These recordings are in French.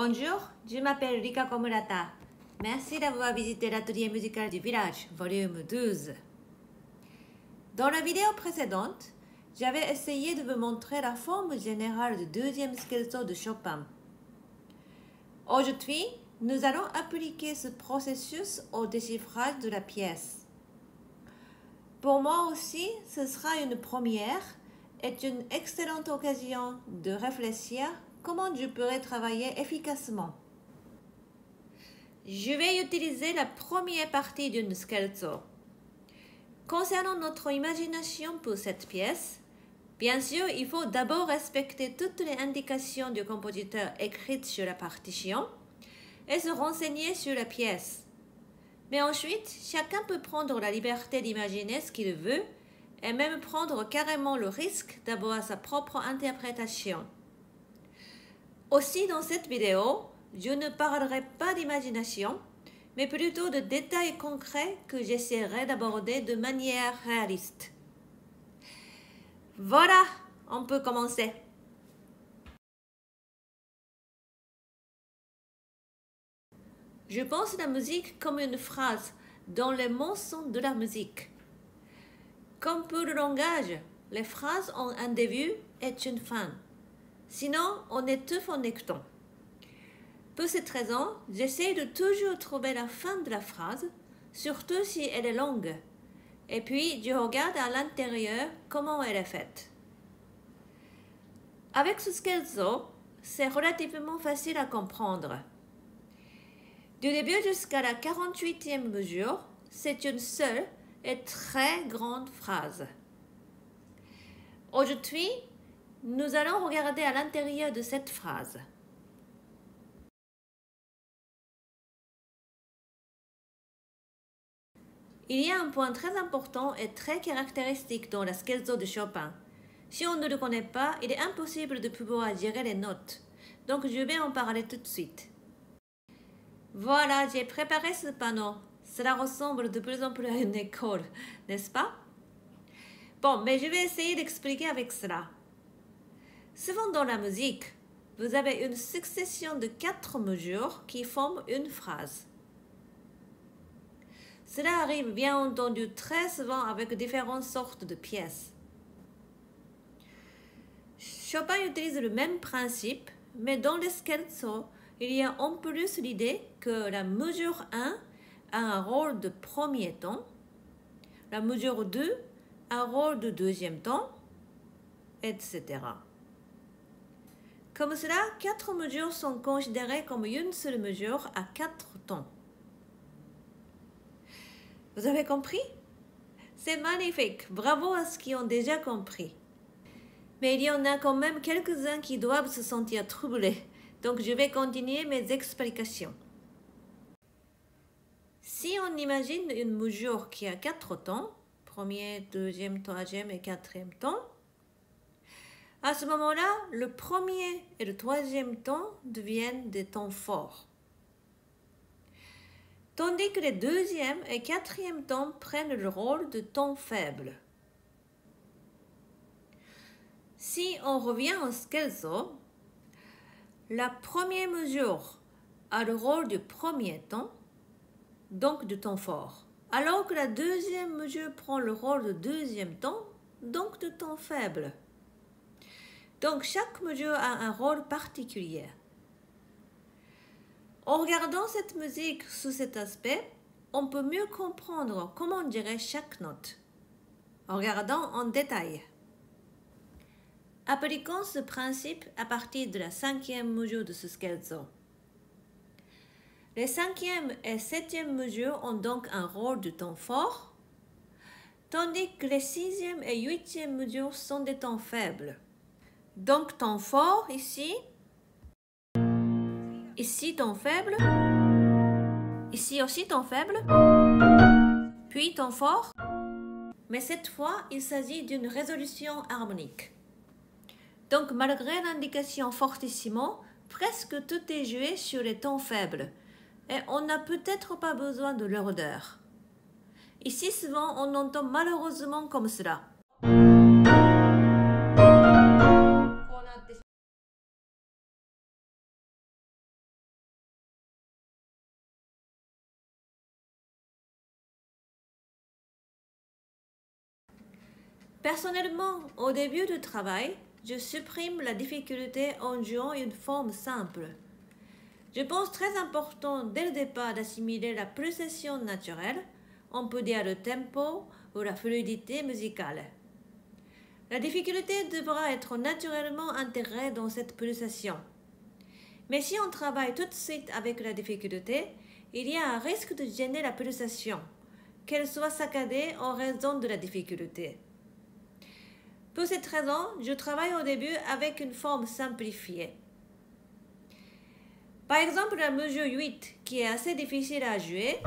Bonjour, je m'appelle Rikako Murata. Merci d'avoir visité l'atelier musical du village, volume 12. Dans la vidéo précédente, j'avais essayé de vous montrer la forme générale du deuxième scherzo de Chopin. Aujourd'hui, nous allons appliquer ce processus au déchiffrage de la pièce. Pour moi aussi, ce sera une première et une excellente occasion de réfléchir comment je pourrais travailler efficacement. Je vais utiliser la première partie d'une scherzo. Concernant notre imagination pour cette pièce, bien sûr, il faut d'abord respecter toutes les indications du compositeur écrites sur la partition et se renseigner sur la pièce. Mais ensuite, chacun peut prendre la liberté d'imaginer ce qu'il veut et même prendre carrément le risque d'avoir sa propre interprétation. Aussi, dans cette vidéo, je ne parlerai pas d'imagination, mais plutôt de détails concrets que j'essaierai d'aborder de manière réaliste. Voilà, on peut commencer. Je pense la musique comme une phrase dont les mots sont de la musique. Comme pour le langage, les phrases ont un début et une fin. Sinon, on étouffe en écoutant. Pour cette raison, j'essaie de toujours trouver la fin de la phrase, surtout si elle est longue. Et puis, je regarde à l'intérieur comment elle est faite. Avec ce scherzo, c'est relativement facile à comprendre. Du début jusqu'à la 48e mesure, c'est une seule et très grande phrase. Aujourd'hui, nous allons regarder à l'intérieur de cette phrase. Il y a un point très important et très caractéristique dans la scherzo de Chopin. Si on ne le connaît pas, il est impossible de pouvoir gérer les notes. Donc je vais en parler tout de suite. Voilà, j'ai préparé ce panneau. Cela ressemble de plus en plus à une école, n'est-ce pas? Bon, mais je vais essayer d'expliquer avec cela. Souvent dans la musique, vous avez une succession de 4 mesures qui forment une phrase. Cela arrive bien entendu très souvent avec différentes sortes de pièces. Chopin utilise le même principe, mais dans le scherzo, il y a en plus l'idée que la mesure 1 a un rôle de premier ton, la mesure 2 un rôle de deuxième ton, etc. Comme cela, 4 mesures sont considérées comme une seule mesure à 4 tons. Vous avez compris? C'est magnifique, bravo à ceux qui ont déjà compris. Mais il y en a quand même quelques-uns qui doivent se sentir troublés, donc je vais continuer mes explications. Si on imagine une mesure qui a 4 tons, premier, deuxième, troisième et quatrième ton, à ce moment-là, le premier et le troisième ton deviennent des tons forts. Tandis que les deuxième et quatrième tons prennent le rôle de tons faibles. Si on revient au scherzo, la première mesure a le rôle du premier ton, donc de ton fort, alors que la deuxième mesure prend le rôle de deuxième ton, donc de ton faible. Donc chaque mesure a un rôle particulier. En regardant cette musique sous cet aspect, on peut mieux comprendre comment gérer chaque note. Regardons en détail. Appliquons ce principe à partir de la 5e mesure de ce scherzo. Les 5e et 7e mesures ont donc un rôle de ton fort, tandis que les 6e et 8e mesures sont des tons faibles. Donc ton fort ici, ici ton faible, ici aussi ton faible, puis ton fort, mais cette fois il s'agit d'une résolution harmonique. Donc malgré l'indication fortissimo, presque tout est joué sur les tons faibles. Et on n'a peut-être pas besoin de l'ordre. Ici, souvent, on entend malheureusement comme cela. Personnellement, au début du travail, je supprime la difficulté en jouant une forme simple. Je pense très important dès le départ d'assimiler la pulsation naturelle, on peut dire le tempo ou la fluidité musicale. La difficulté devra être naturellement intégrée dans cette pulsation. Mais si on travaille tout de suite avec la difficulté, il y a un risque de gêner la pulsation, qu'elle soit saccadée en raison de la difficulté. Pour cette raison, je travaille au début avec une forme simplifiée. Par exemple, la mesure 8, qui est assez difficile à jouer,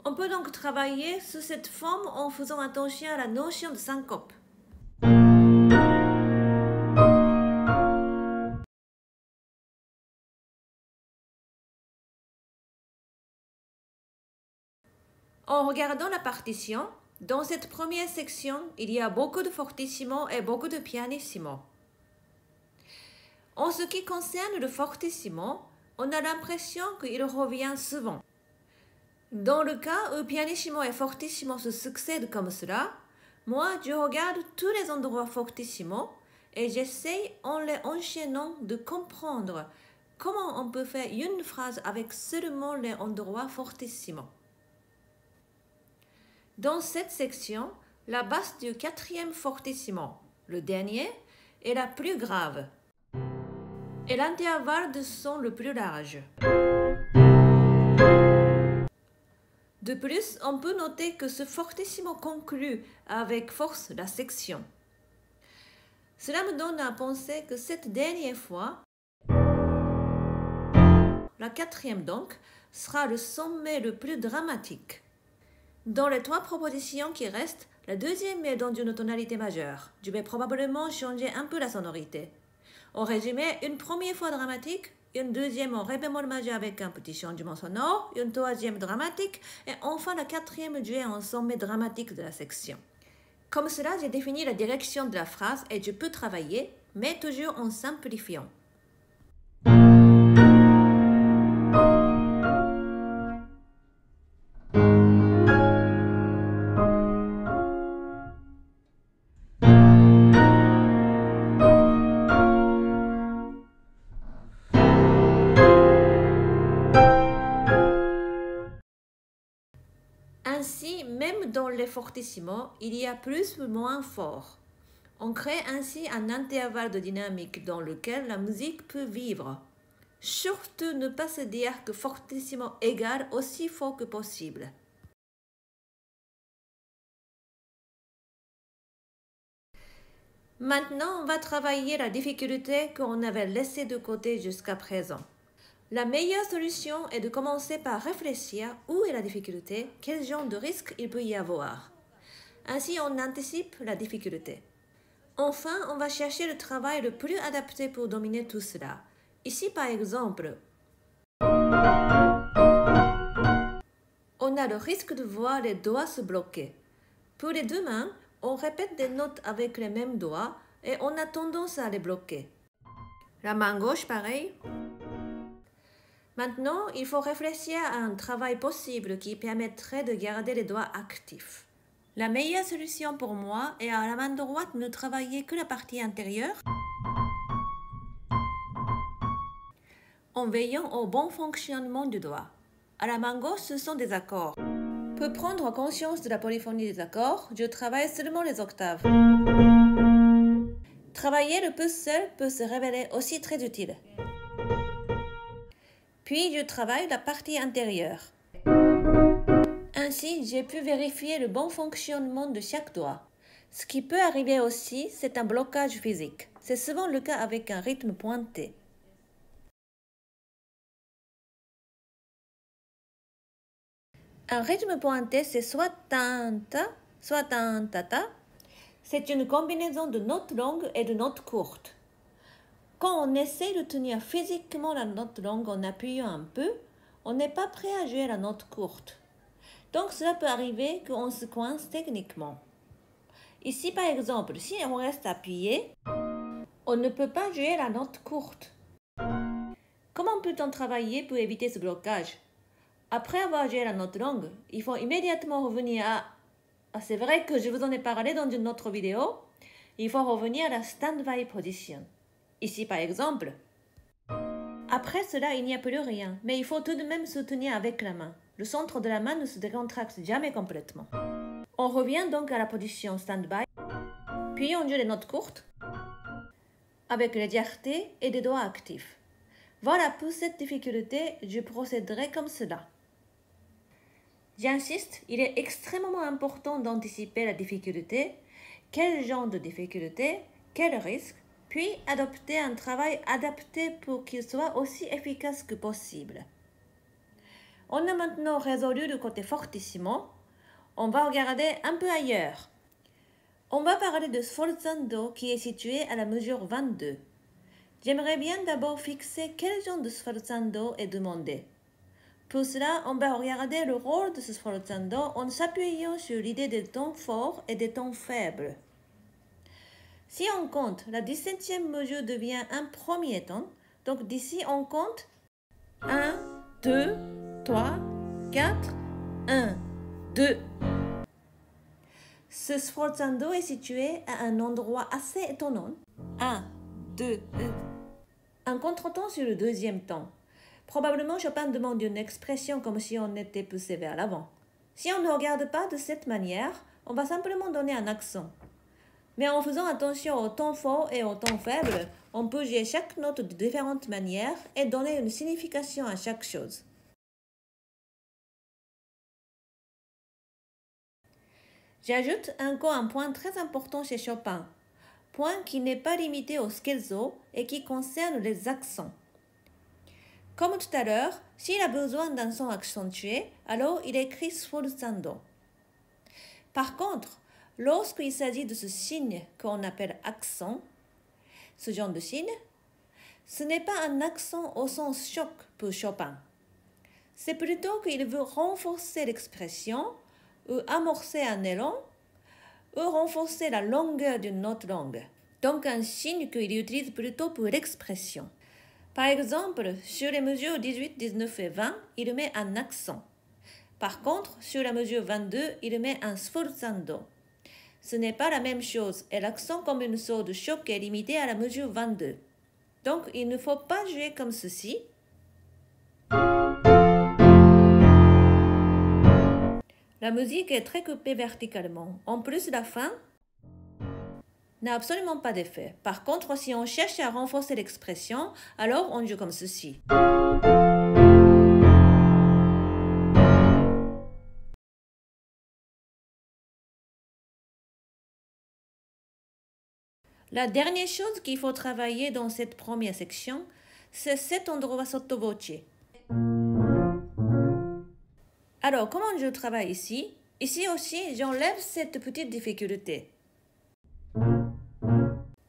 on peut donc travailler sous cette forme en faisant attention à la notion de syncope. En regardant la partition, dans cette première section, il y a beaucoup de fortissimo et beaucoup de pianissimo. En ce qui concerne le fortissimo, on a l'impression qu'il revient souvent. Dans le cas où pianissimo et fortissimo se succèdent comme cela, moi je regarde tous les endroits fortissimo et j'essaye en les enchaînant de comprendre comment on peut faire une phrase avec seulement les endroits fortissimo. Dans cette section, la basse du quatrième fortissimo, le dernier, est la plus grave et l'intervalle de son le plus large. De plus, on peut noter que ce fortissimo conclut avec force la section. Cela me donne à penser que cette dernière fois, la quatrième donc, sera le sommet le plus dramatique. Dans les trois propositions qui restent, la deuxième est dans une tonalité majeure. Je vais probablement changer un peu la sonorité. En résumé, une première fois dramatique, une deuxième en ré bémol majeur avec un petit changement sonore, une troisième dramatique, et enfin la quatrième jouée en sommet dramatique de la section. Comme cela, j'ai défini la direction de la phrase et je peux travailler, mais toujours en simplifiant. Ainsi, même dans les fortissimos, il y a plus ou moins fort. On crée ainsi un intervalle de dynamique dans lequel la musique peut vivre. Surtout ne pas se dire que fortissimo égale aussi fort que possible. Maintenant, on va travailler la difficulté qu'on avait laissée de côté jusqu'à présent. La meilleure solution est de commencer par réfléchir où est la difficulté, quel genre de risque il peut y avoir. Ainsi, on anticipe la difficulté. Enfin, on va chercher le travail le plus adapté pour dominer tout cela. Ici, par exemple, on a le risque de voir les doigts se bloquer. Pour les deux mains, on répète des notes avec les mêmes doigts et on a tendance à les bloquer. La main gauche, pareil. Maintenant, il faut réfléchir à un travail possible qui permettrait de garder les doigts actifs. La meilleure solution pour moi est à la main droite ne travailler que la partie intérieure en veillant au bon fonctionnement du doigt. À la main gauche, ce sont des accords. Pour prendre conscience de la polyphonie des accords, je travaille seulement les octaves. Travailler le pouce seul peut se révéler aussi très utile. Puis je travaille la partie intérieure. Ainsi, j'ai pu vérifier le bon fonctionnement de chaque doigt. Ce qui peut arriver aussi, c'est un blocage physique. C'est souvent le cas avec un rythme pointé. Un rythme pointé, c'est soit tan-ta, soit tan-ta-ta. C'est une combinaison de notes longues et de notes courtes. Quand on essaie de tenir physiquement la note longue en appuyant un peu, on n'est pas prêt à jouer la note courte. Donc cela peut arriver qu'on se coince techniquement. Ici par exemple, si on reste appuyé, on ne peut pas jouer la note courte. Comment peut-on travailler pour éviter ce blocage? Après avoir joué la note longue, il faut immédiatement revenir à C'est vrai que je vous en ai parlé dans une autre vidéo. Il faut revenir à la stand-by position. Ici par exemple. Après cela, il n'y a plus rien, mais il faut tout de même soutenir avec la main. Le centre de la main ne se décontracte jamais complètement. On revient donc à la position stand-by, puis on joue les notes courtes, avec légèreté et des doigts actifs. Voilà, pour cette difficulté, je procéderai comme cela. J'insiste, il est extrêmement important d'anticiper la difficulté, quel genre de difficulté, quel risque, puis adopter un travail adapté pour qu'il soit aussi efficace que possible. On a maintenant résolu le côté fortissimo. On va regarder un peu ailleurs. On va parler de sforzando qui est situé à la mesure 22. J'aimerais bien d'abord fixer quel genre de sforzando est demandé. Pour cela, on va regarder le rôle de ce sforzando en s'appuyant sur l'idée des tons forts et des tons faibles. Si on compte, la 17e mesure devient un premier ton. Donc d'ici, on compte 1, 2, 3, 4, 1, 2. Ce sforzando est situé à un endroit assez étonnant. 1, 2, un contretemps sur le deuxième ton. Probablement, Chopin demande une expression comme si on était poussé vers l'avant. Si on ne regarde pas de cette manière, on va simplement donner un accent. Mais en faisant attention aux tons forts et aux tons faibles, on peut jouer chaque note de différentes manières et donner une signification à chaque chose. J'ajoute encore un point très important chez Chopin, point qui n'est pas limité au scherzo et qui concerne les accents. Comme tout à l'heure, s'il a besoin d'un son accentué, alors il écrit sforzando. Par contre, lorsqu'il s'agit de ce signe qu'on appelle accent, ce genre de signe, ce n'est pas un accent au sens choc pour Chopin. C'est plutôt qu'il veut renforcer l'expression ou amorcer un élan ou renforcer la longueur d'une note longue. Donc un signe qu'il utilise plutôt pour l'expression. Par exemple, sur les mesures 18, 19 et 20, il met un accent. Par contre, sur la mesure 22, il met un sforzando. Ce n'est pas la même chose et l'accent comme une sorte de choc est limité à la mesure 22. Donc, il ne faut pas jouer comme ceci. La musique est très coupée verticalement. En plus, la fin n'a absolument pas d'effet. Par contre, si on cherche à renforcer l'expression, alors on joue comme ceci. La dernière chose qu'il faut travailler dans cette première section, c'est cet endroit sottovoce. Alors, comment je travaille ici? Ici aussi, j'enlève cette petite difficulté.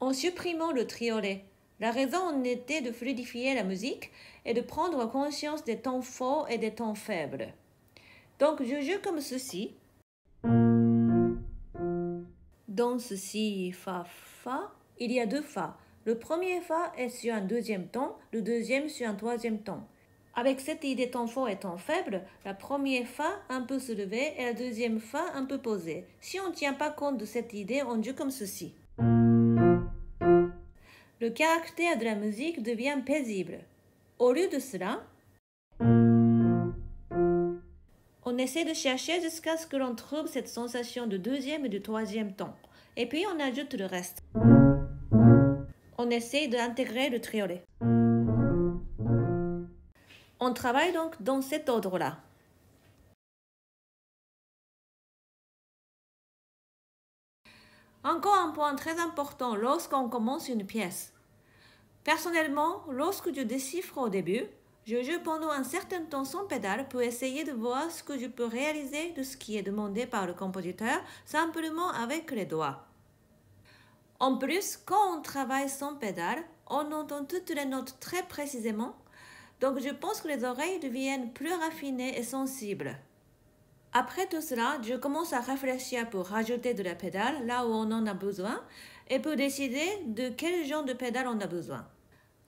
En supprimant le triolet, la raison en était de fluidifier la musique et de prendre conscience des tons forts et des tons faibles. Donc, je joue comme ceci. Dans ceci, fa, fa, il y a deux fa. Le premier fa est sur un deuxième ton, le deuxième sur un troisième ton. Avec cette idée ton fort et ton faible, la première fa un peu se lever et la deuxième fa un peu posée. Si on ne tient pas compte de cette idée, on joue comme ceci. Le caractère de la musique devient paisible. Au lieu de cela, on essaie de chercher jusqu'à ce que l'on trouve cette sensation de deuxième et de troisième ton. Et puis on ajoute le reste. On essaie d'intégrer le triolet. On travaille donc dans cet ordre-là. Encore un point très important lorsqu'on commence une pièce. Personnellement, lorsque je déchiffre au début, je joue pendant un certain temps sans pédale pour essayer de voir ce que je peux réaliser de ce qui est demandé par le compositeur simplement avec les doigts. En plus, quand on travaille sans pédale, on entend toutes les notes très précisément, donc je pense que les oreilles deviennent plus raffinées et sensibles. Après tout cela, je commence à réfléchir pour rajouter de la pédale là où on en a besoin et pour décider de quel genre de pédale on a besoin.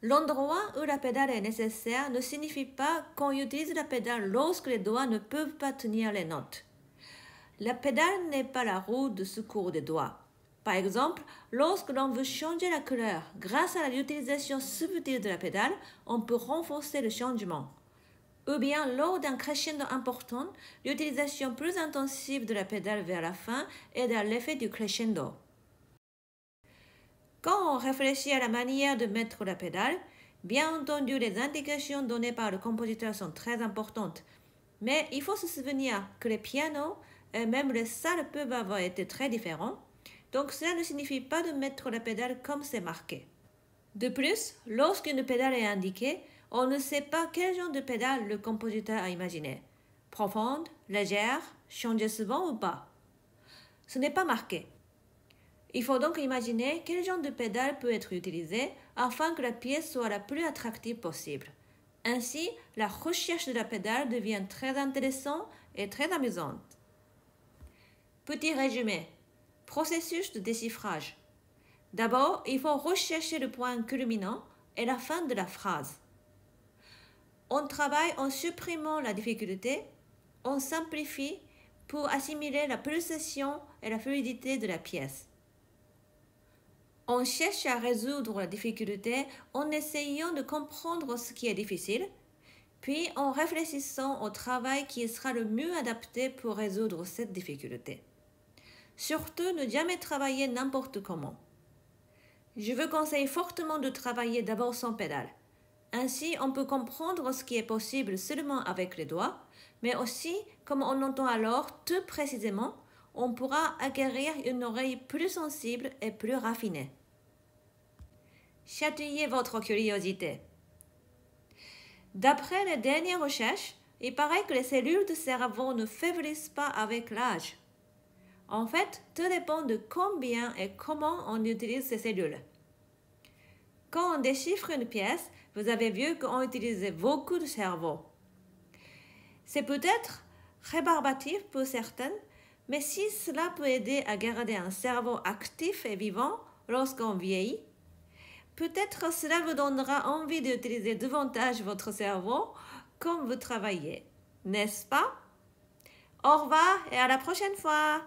L'endroit où la pédale est nécessaire ne signifie pas qu'on utilise la pédale lorsque les doigts ne peuvent pas tenir les notes. La pédale n'est pas la roue de secours des doigts. Par exemple, lorsque l'on veut changer la couleur, grâce à l'utilisation subtile de la pédale, on peut renforcer le changement. Ou bien, lors d'un crescendo important, l'utilisation plus intensive de la pédale vers la fin aide à l'effet du crescendo. Quand on réfléchit à la manière de mettre la pédale, bien entendu, les indications données par le compositeur sont très importantes. Mais il faut se souvenir que les pianos et même les salles peuvent avoir été très différents. Donc cela ne signifie pas de mettre la pédale comme c'est marqué. De plus, lorsqu'une pédale est indiquée, on ne sait pas quel genre de pédale le compositeur a imaginé. Profonde, légère, changer souvent ou pas. Ce n'est pas marqué. Il faut donc imaginer quel genre de pédale peut être utilisé afin que la pièce soit la plus attractive possible. Ainsi, la recherche de la pédale devient très intéressante et très amusante. Petit résumé. Processus de déchiffrage. D'abord, il faut rechercher le point culminant et la fin de la phrase. On travaille en supprimant la difficulté, on simplifie pour assimiler la pulsation et la fluidité de la pièce. On cherche à résoudre la difficulté en essayant de comprendre ce qui est difficile, puis en réfléchissant au travail qui sera le mieux adapté pour résoudre cette difficulté. Surtout, ne jamais travailler n'importe comment. Je vous conseille fortement de travailler d'abord sans pédale. Ainsi, on peut comprendre ce qui est possible seulement avec les doigts, mais aussi, comme on entend alors tout précisément, on pourra acquérir une oreille plus sensible et plus raffinée. Chatouillez votre curiosité. D'après les dernières recherches, il paraît que les cellules du cerveau ne faiblissent pas avec l'âge. En fait, tout dépend de combien et comment on utilise ces cellules. Quand on déchiffre une pièce, vous avez vu qu'on utilisait beaucoup de cerveau. C'est peut-être rébarbatif pour certaines, mais si cela peut aider à garder un cerveau actif et vivant lorsqu'on vieillit, peut-être cela vous donnera envie d'utiliser davantage votre cerveau comme vous travaillez, n'est-ce pas? Au revoir et à la prochaine fois!